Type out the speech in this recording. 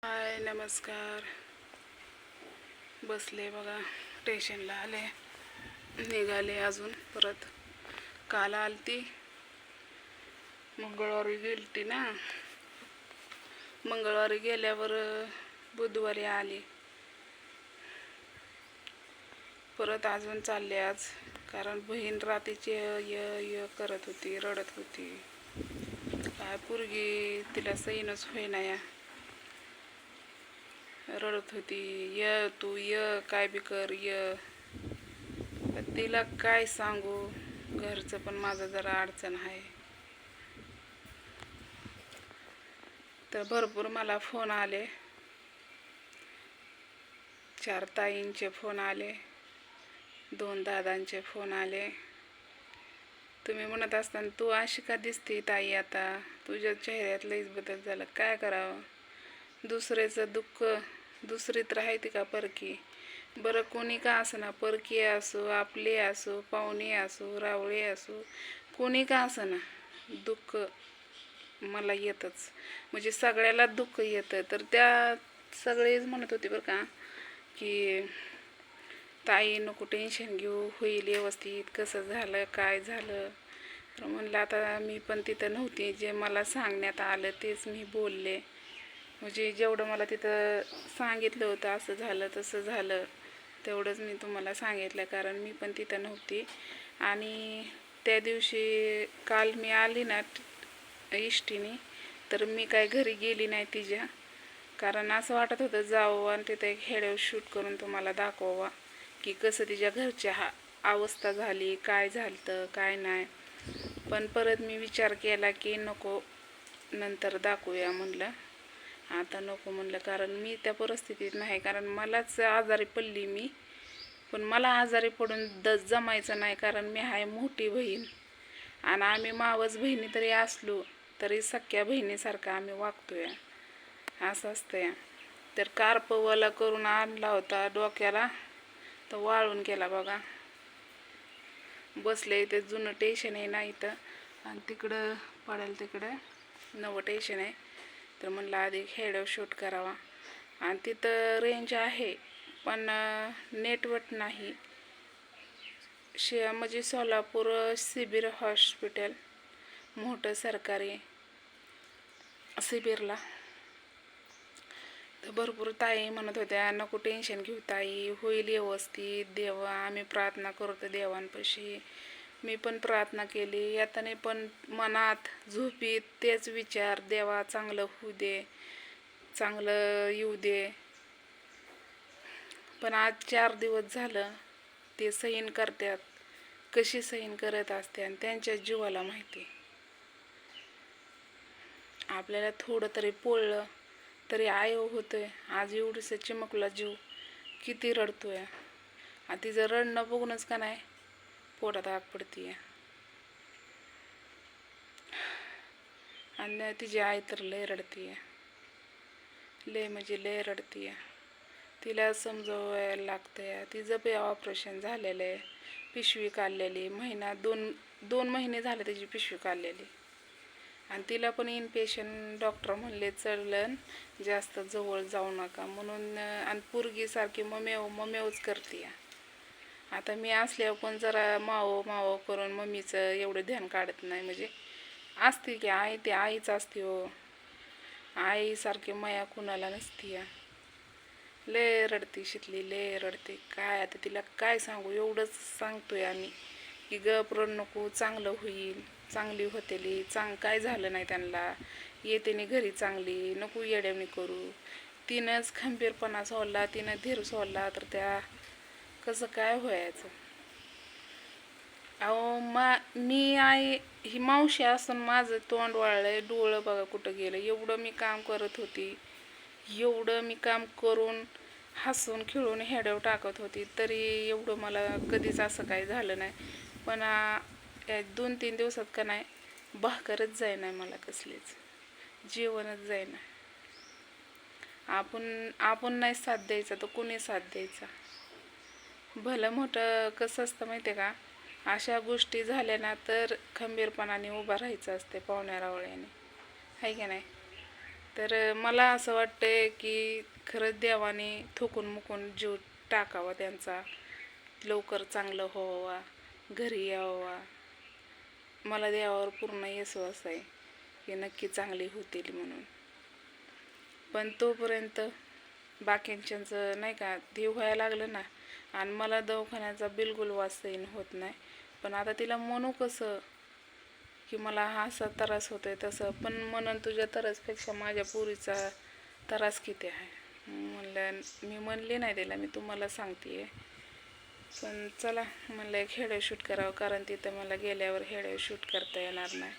हाय नमस्कार. बसले बघा, स्टेशनला आले, निघाले अजून परत. काल आलती, मंगळवारी गेलती ना, मंगळवारी गेल्यावर बुधवारी आले. परत अजून चालले आज, कारण बहीण रात्रीची य करत होती, रडत होती. काय पोरगी तिला सईनच होईना या, रडत होती. तू काय बी कर तिला काय सांगू, घरचं पण माझं जरा अडचण आहे. तर भरपूर मला फोन आले, 4 ताईंचे फोन आले, 2 दादांचे फोन आले. तुम्ही म्हणत असताना तू अशी का दिसते ताई, आता तुझ्या चेहऱ्यात लईच बदल झाला, काय करावं. दुसऱ्याचं दुःख दुसरीत राहते का परकी. बरं कोणी का असना, परकी असो, आपले असो, पाहुणे असो, रावळे असो, कोणी का असना, दुःख मला येतच. म्हणजे सगळ्याला दुःख येतं. तर त्या सगळेच म्हणत होते बरं का, की ताई नको टेन्शन घेऊ, होईल व्यवस्थित, कसं झालं काय झालं. तर म्हणलं आता मी पण तिथं नव्हती, जे मला सांगण्यात आलं तेच मी बोलले. म्हणजे जेवढं मला तिथं सांगितलं होतं असं झालं तसं झालं, तेवढंच मी तुम्हाला सांगितलं, कारण मी पण तिथं नव्हती. आणि त्या दिवशी काल मी आली ना इष्टीने, तर मी काय घरी गेली नाही तिच्या, कारण असं वाटत होतं जावं आणि तिथं एक व्हिडिओ शूट करून तुम्हाला दाखवावा की कसं तिच्या घरची अवस्था झाली, काय झालं काय नाही. पण परत मी विचार केला की नको, नंतर दाखवूया म्हणलं, आता नको म्हणलं, कारण मी त्या परिस्थितीत नाही. कारण मलाच आजारी पडली मी, पण मला आजारी पडून जमायचं नाही, कारण मी आहे मोठी बहीण आणि आम्ही मावस बहिणी तरी असलो तरी सख्या बहिणीसारखं आम्ही वागतोय, असं असतंय. तर कारपवाला करून आणला होता डोक्याला, तर वाळून गेला बघा. बसले इथे, जुनं टेशन आहे ना इथं, आणि तिकडं पडेल तिकडं नवं टेशन आहे. तर म्हणलं आधी व्हिडिओ शूट करावा, आणि तिथं रेंज आहे पण नेटवर्क नाही. म्हणजे सोलापूर शिबीर हॉस्पिटल, मोठं सरकारी शिबीरला. तर भरपूर ताई म्हणत होत्या नको टेन्शन घेऊ ताई, होईल व्यवस्थित, देवा आम्ही प्रार्थना करतो देवांपाशी. मी पण प्रार्थना केली यातने, पण मनात झोपीत तेच विचार, देवा चांगलं होऊ दे, चांगलं येऊ दे. पण आज 4 दिवस झालं ते सहन करतात, कशी सहन करत असते आणि त्यांच्या जीवाला माहिती. आपल्याला थोडं तरी पोळलं तरी आयो होतोय. आज एवढीसं चिमकला जीव, किती रडतोय. आणि तिचं रडणं बघूनच का नाही पोटात आग पडतीय. आणि तिची आई तर लय रडतीय, लय म्हणजे लय रडतीय. तिला समजवायला लागतंय. तिचं बी ऑपरेशन झालेलं आहे, पिशवी काढलेली, दोन महिने झाले त्याची पिशवी काढलेली. आणि तिला पण इनपेशंट डॉक्टर म्हणले चढलं, जास्त जवळ जाऊ नका म्हणून. आणि पोरगीसारखी ममेवच करते. आता मी असल्यावर पण जरा मावो करून मम्मीचं एवढं ध्यान काढत नाही. म्हणजे असते की आई, ते आईच असते हो, आईसारखी माया कुणाला नसती. लय रडती शितली, लय रडते. काय आता तिला काय सांगू, एवढंच सांगतोय आम्ही की गप रड नको, चांगलं होईल, चांगली होतेली, काय झालं नाही त्यांना, येतेने घरी चांगली, नको येड्यावणी करू. तिनंच खंबीरपणा सोडला, तिनं धीर सोडला तर त्या कसं काय व्हायचं. अहो मी आई ही मावशी असून माझं तोंड वाळलंय, डोळं बघा कुठं गेलं. एवढं मी काम करत होती, एवढं मी काम करून हसून खेळून हेडव टाकत होती, तरी एवढं मला कधीच असं काही झालं नाही. पण 2-3 दिवसात का नाही भाकरच जाईना मला, कसलीच जेवणच जाईना. आपण नाही साथ द्यायचा तर कोणी साथ द्यायचा. भलं मोठं कसं असतं माहिती आहे का, अशा गोष्टी झाल्या ना तर खंबीरपणाने उभा राहायचं असते पाहुण्या रावळ्याने, आहे की नाही. तर मला असं वाटतंय की खरंच देवाने थुकून मुकून जीव टाकावा त्यांचा, लवकर चांगलं व्हावा, घरी यावा. मला देवावर पूर्ण विश्वास आहे की नक्की चांगली होतील म्हणून. पण तोपर्यंत बाकीच्यांचं नाही का ते व्हायला लागलं ना, आणि मला दवाखान्याचा बिलकुल वाचता होत नाही. पण आता तिला म्हणू कसं की मला हा असा त्रास होतोय तसं, पण म्हणून तुझ्या त्रासपेक्षा माझ्या पोरीचा त्रास किती आहे म्हणलं. मी म्हणले नाही तिला, मी तुम्हाला सांगते. पण चला म्हणलं एक व्हिडिओ शूट करावं, कारण तिथं मला गेल्यावर व्हिडिओ शूट करता येणार नाही.